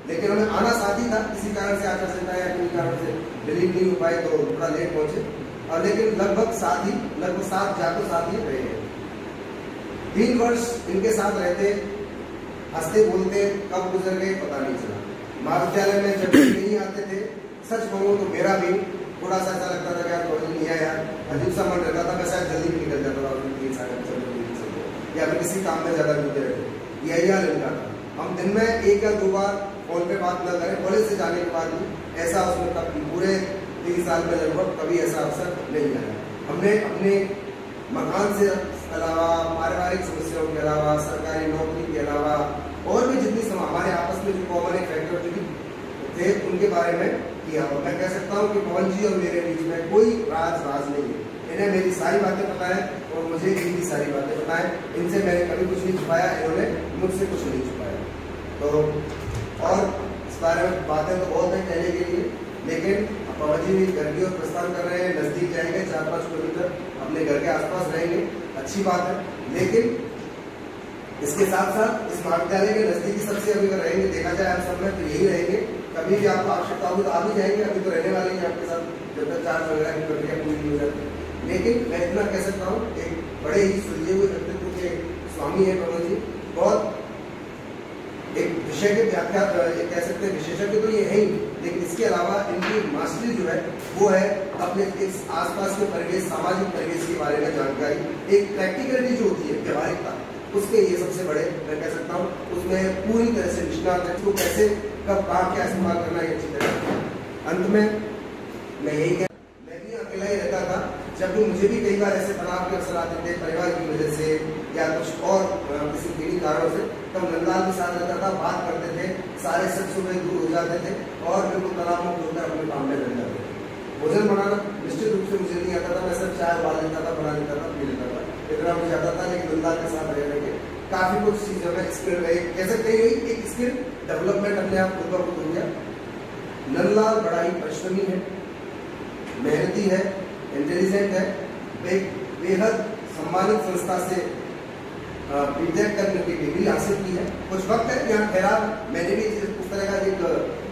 लेकिन हमें आना साथ ही था, किसी कारण से आचार संहिता या किसी कारण से डिलीट नहीं हो पाए तो थोड़ा लेट पहुंचे, और लेकिन लगभग साथ जाकर साथ ही रहे हैं। 3 वर्ष इनके साथ रहते, हंसते बोलते कब गुजर गए पता नहीं चला। महाविद्यालय में जब नहीं आते थे, सच कहूँ तो मेरा भी थोड़ा सा ऐसा लगता था कि यार कॉलेज नहीं आया, अजीब सा मन रहता था, मैं शायद जल्दी भी निकल जाता था 3 साल या फिर किसी काम में ज़्यादा जुटे रहते, यही हाल इनका था। हम दिन में 1 या 2 बार फोन पे बात न करें, कॉलेज से जाने के बाद भी ऐसा उसमें कभी पूरे 3 साल में लगभग कभी ऐसा अवसर नहीं आया। हमने अपने मकान से अलावा, पारिवारिक समस्याओं के अलावा, सरकारी नौकरी के अलावा और भी जितनी हमारे आपस में जो कॉमन एक फैक्टर जो थे उनके बारे में किया। और मैं कह सकता हूँ कि पवन जी और मेरे बीच में कोई राज नहीं है। इन्हें मेरी सारी बातें पता है और मुझे इनकी सारी बातें पता है। इनसे मैंने कभी कुछ नहीं छुपाया, इन्होंने मुझसे कुछ नहीं छुपाया। तो और इस बारे में बातें तो बहुत है कहने के लिए, लेकिन पवन जी भी घर की ओर प्रस्थान कर रहे हैं, नज़दीक जाएंगे, 4-5 किलोमीटर अपने घर के आसपास रहेंगे, अच्छी बात है। लेकिन इसके साथ साथ इस महाविद्यालय के नज़दीकी सबसे अभी अगर रहेंगे, देखा जाए हम सब में तो यही रहेंगे। कभी भी आपको आवश्यकता होगी तो आप ही जाएंगे, अभी तो रहने वाले हैं आपके साथ जब तक चार्ज वगैरह की प्रक्रिया पूरी नहीं हो जाती। लेकिन मैं इतना कह सकता हूँ, एक बड़े ही सुलझे हुए व्यक्तित्व के स्वामी है पवन जी। बहुत एक विषय के व्याख्या कह सकते हैं, विशेषज्ञ तो ये है ही, लेकिन इसके अलावा इनकी मास्टरी जो है वो है अपने इस आसपास के परिवेश, सामाजिक परिवेश के बारे में जानकारी, एक प्रैक्टिकलिटी जो होती है, व्यवहारिकता, उसके ये सबसे बड़े मैं कह सकता हूँ। उसमें पूरी तरह से निष्णात है, उसको कैसे कब कहाँ क्या इस्तेमाल करना है अच्छी तरह। अंत में मैं यही कह, मैं भी अकेला ही रहता था, जब भी मुझे भी कई बार ऐसे तनाव के अवसर आते थे परिवार की वजह से या कुछ और किसी किन्हीं कारणों से, तब नंदलाल के साथ रहता था, बात करते थे, सारे शक शुबे दूर हो जाते थे और बिल्कुल तनाव मुक्त होकर अपने काम में लग जाते थे। भोजन बनाना निश्चित रूप से मुझे नहीं आता था, मैं सिर्फ चाय उबाल लेता था, बना लेता था, पी लेता था, इतना मुझे आता था। लेकिन नंदलाल के साथ रह के काफ़ी कुछ चीज़ों में स्किल कह सकते हैं, एक स्किल डेवलपमेंट अपने आप खुद ब खुद हो गया। नंदलाल बड़ा ही परिश्रमी है, मेहनती है, इंटेलिजेंट है, एक बेहद सम्मानित संस्था से बीटेक करने की डिग्री हासिल की है। कुछ वक्त है यहाँ ठहरा, मैंने भी उस तरह का एक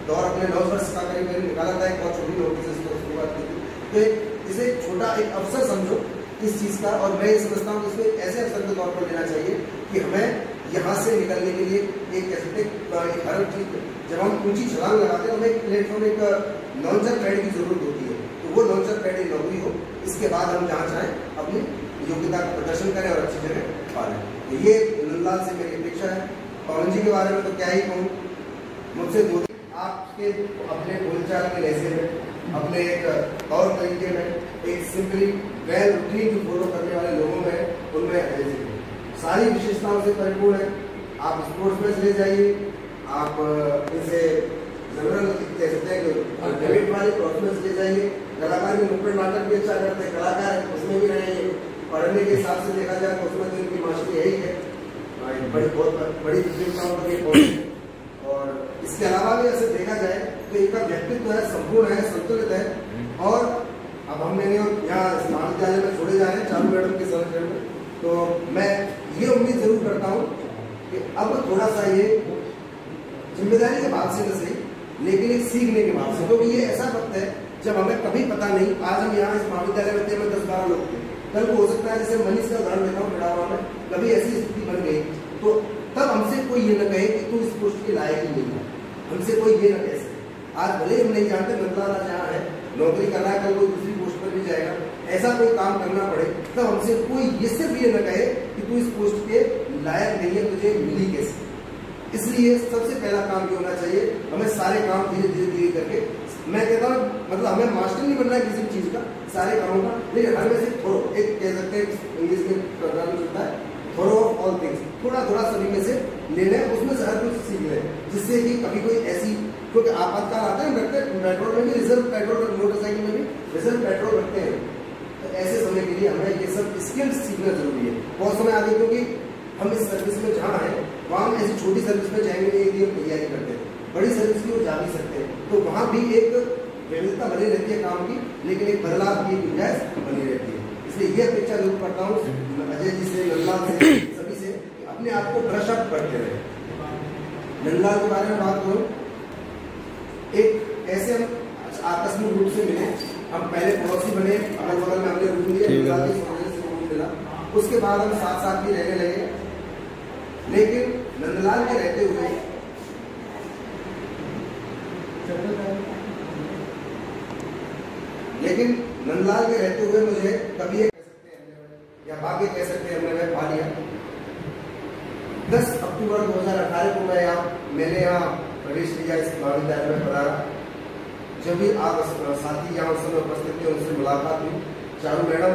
दौर अपने 9 वर्ष का करीब निकाला था, एक बहुत छोटी नौकरी से उसको शुरुआत की थी। तो इसे छोटा एक अवसर समझो इस चीज़ का, और मैं ये समझता हूँ कि इसको एक ऐसे अवसर के तौर पर लेना चाहिए कि हमें यहाँ से निकलने के लिए एक कैसे हर चीज जब हम ऊंची छलांग लगाते हैं, हमें एक प्लेटफॉर्म, एक लॉन्चर पैड की जरूरत होती है। तो वो लॉन्चर पैड एक नौकरी हो, इसके बाद हम जहाँ चाहें अपनी योग्यता का प्रदर्शन करें और अच्छी जगह पालें। तो ये नंदलाल से मेरी अपेक्षा है। पवन जी के बारे में तो क्या ही कहूँ, मुझसे दो आपके अपने बोलचाल के लहजे में, अपने एक तौर तरीके में, एक सिंपली वेल रूटीन जो फॉलो करने वाले लोगों में, उनमें सारी विशेषताओं से परिपूर्ण है। आप स्पोर्ट्स में चले जाइए, आप इसे जनरल कह सकते हैं डेबिट वाली प्रोसेस में चले जाइए, कलाकार भी नुक्कड़ नाटक भी अच्छा करते हैं, कलाकार उसमें भी रहेंगे। पढ़ने के हिसाब से देखा जाए तो उसमें तो इनकी मास्टरी यही है, बहुत बड़ी विशेषताओं पर ये पहुंचे। और इसके अलावा भी ऐसे देखा जाए तो इनका व्यक्तित्व है, संपूर्ण है, संतुलित है। और अब हम मैंने यहाँ महाविद्यालय में छोड़े जा रहे हैं चालू मैडम के संरक्षण में, तो मैं ये उम्मीद जरूर करता हूँ कि अब थोड़ा सा ये जिम्मेदारी के भाव से तो सही, लेकिन एक सीखने के भाव से, क्योंकि ये ऐसा वक्त है जब हमें कभी पता नहीं, आज हम यहाँ इस महाविद्यालय में थे, में 10-12 लोग थे, कल को हो सकता है, जैसे मनीष का उदाहरण देता हूँ बिड़ावा में, कभी ऐसी स्थिति बन गई तो तब हमसे कोई ये न कहे कि तू इस पोस्ट के लायक ही नहीं है, हमसे कोई ये न कह सके। आज भले हम नहीं जानते नंदलाल आज यहाँ है, नौकरी कर रहा है, कल कोई दूसरी पोस्ट पर भी जाएगा, ऐसा कोई काम करना पड़े तब हमसे कोई ये सिर्फ ये न कहे कि तू इस पोस्ट के लायक नहीं है, तुझे मिली कैसे। इसलिए सबसे पहला काम ये होना चाहिए, हमें सारे काम धीरे धीरे करके, मैं कहता हूँ मतलब हमें मास्टर नहीं बनना है किसी चीज़ का, सारे कामों का, लेकिन हर में से थोड़ा, एक कह सकते हैं इंग्लिश में प्रोग्राम चलता है थोड़ा ऑफ ऑल थिंग्स, थोड़ा थोड़ा सभी में से ले लें, उसमें से हर कुछ सीख लें, जिससे कि कभी कोई ऐसी, क्योंकि आपातकाल आता है, पेट्रोल में भी रिजर्व पेट्रोल, मोटरसाइकिल में भी रिजर्व पेट्रोल रखते हैं, तो ऐसे समय के लिए हमें ये सब स्किल्स सीखना जरूरी है। बहुत समय आगे, क्योंकि हम इस सर्विस में जहाँ हैं वहाँ हम ऐसी छोटी सर्विस में जाएंगे नहीं कि हम तैयारी करते हैं, बड़ी सर्विस की वो जा भी सकते हैं, तो वहाँ भी एक विविधता बनी रहती है काम की, लेकिन एक बदलाव की गुंजाइश बनी रहती है। इसलिए ये अपेक्षा जरूर करता हूँ अजय जी से, नंदलाल से, सभी से, अपने आप को ब्रश अप करते रहे। नंदलाल के बारे में बात करूँ एक ऐसे हम आकस्मिक रूप से मिले, हम पहले पड़ोसी बने, अगल बगल में हमने रूम लिया, रूम मिला, उसके बाद हम साथ साथ भी रहने लगे। लेकिन नंदलाल के रहते हुए मुझे कभी ये कह सकते हैं या भाग्य कह सकते हैं हमने पा लिया। 10 अक्टूबर 2018 को मैंने यहाँ प्रवेश किया, इस महाविद्यालय में पढ़ा। जब भी आप साथी यहाँ उस समय उपस्थित थे, उनसे मुलाकात हुई। चारू मैडम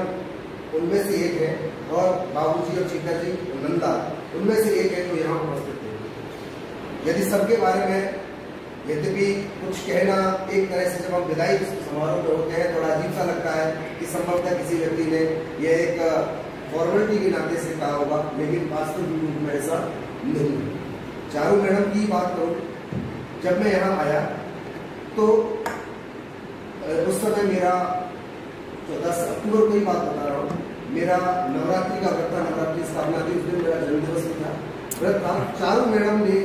उनमें से एक है और बाबूजी और चीता जी नंदा उनमें से एक है जो यहाँ उपस्थित थे। यदि सबके बारे में यद्यपि कुछ कहना एक तरह से जब हम विदाई समारोह में होते हैं थोड़ा अजीब सा लगता है कि संभवतः किसी व्यक्ति ने यह एक फॉर्मेलिटी के नाते से कहा होगा, लेकिन वास्तविक रूप में ऐसा नहीं। चारू मैडम की बात करूं, जब मैं यहाँ आया तो उस समय मेरा 10 अक्टूबर को ही बात बता रहा हूँ, मेरा नवरात्रि का व्रत था, नवरात्रि स्थापना थी, उस दिन मेरा जन्मदिवस भी था, व्रत था। चारू मैडम ने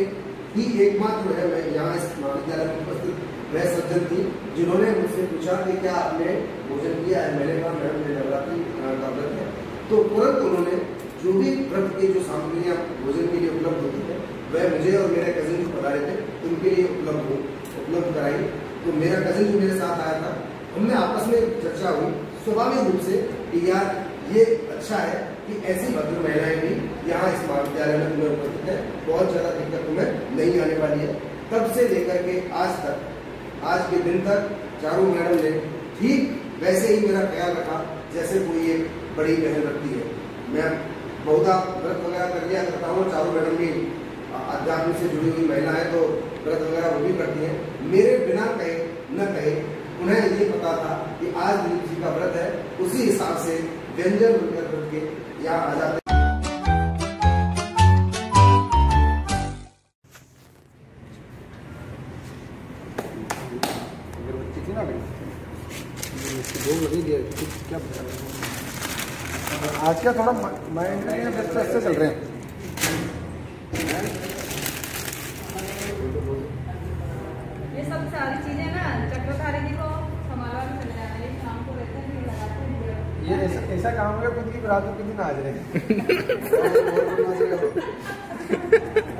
ही एकमात्र है मैं यहाँ इस महाविद्यालय में उपस्थित वह सज्जन थी जिन्होंने मुझसे पूछा कि क्या आपने भोजन किया है। मैंने कहा मैडम मेरे नवरात्रि का व्रत है। तो तुरंत उन्होंने जो भी व्रत की जो सामग्रियाँ भोजन के लिए उपलब्ध होती है वह मुझे और मेरे कजिन जो पधारे थे उनके लिए उपलब्ध कराई। तो मेरा कजिन जो मेरे साथ आया था, हमने आपस में चर्चा हुई स्वाभाविक रूप से कि यार ये अच्छा है कि ऐसी भद्र महिलाएं भी यहाँ इस महाविद्यालय में तुम्हें उपस्थित है, बहुत ज़्यादा दिक्कत तुम्हें नहीं आने वाली है। तब से लेकर के आज तक, आज के दिन तक चारू मैडम ने ठीक वैसे ही मेरा ख्याल रखा जैसे कोई एक बड़ी बहन रखती है। मैं बहुधा व्रत वगैरह कर लिया करता हूँ, चारू मैडम भी अध्यात्म से जुड़ी हुई महिला है तो व्रत वगैरह वो भी करती हैं। मेरे बिना कहे न कहे उन्हें ये पता था कि आज दिलीप जी का व्रत है, उसी हिसाब से व्यंजन बनकर व्रत के यहाँ आ जाते हैं। आज का थोड़ा माइंड में स्ट्रेस से चल रहे हैं। ये सब सारी चीजें ना चक्रधारी जी को संभालवा में चले जाना है, शाम को रहते हैं लगाते हैं। ये ऐसा काम हो गया खुद की बरात में कितनी नाच रहे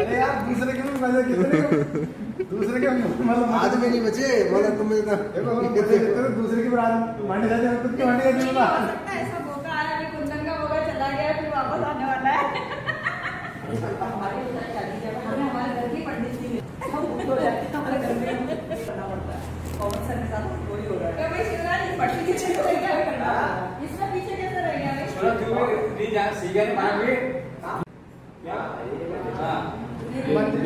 अरे यार दूसरे के मजे दूसरे के मतलब आज में नहीं बचे मगर तुम्हें देखो दूसरे की बरात मांडे जाते हैं, खुद की मांडे जाती है। ऐसा मौका आया कि कुंदन का मौका चला गया, फिर वापस आने वाला है। हमारे घर की पंडित जी हो जाती है, हमारे घर में करना पड़ता है। पवन सर के साथ वही हो रहा है। भाई शिवराज इस पट्टी के पीछे रह गया, इसमें पीछे कैसे रह गया? मंत्री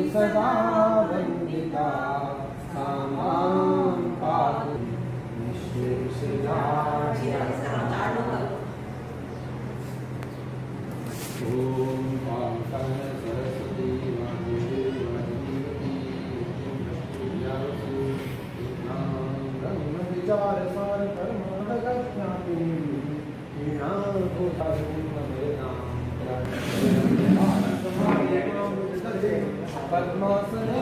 सदा वंदिता सामां पातु निश्चेषया ओम पांकर सरस्वती ब्रह्म विचार सार कर्मणगत्यापि पद्मासने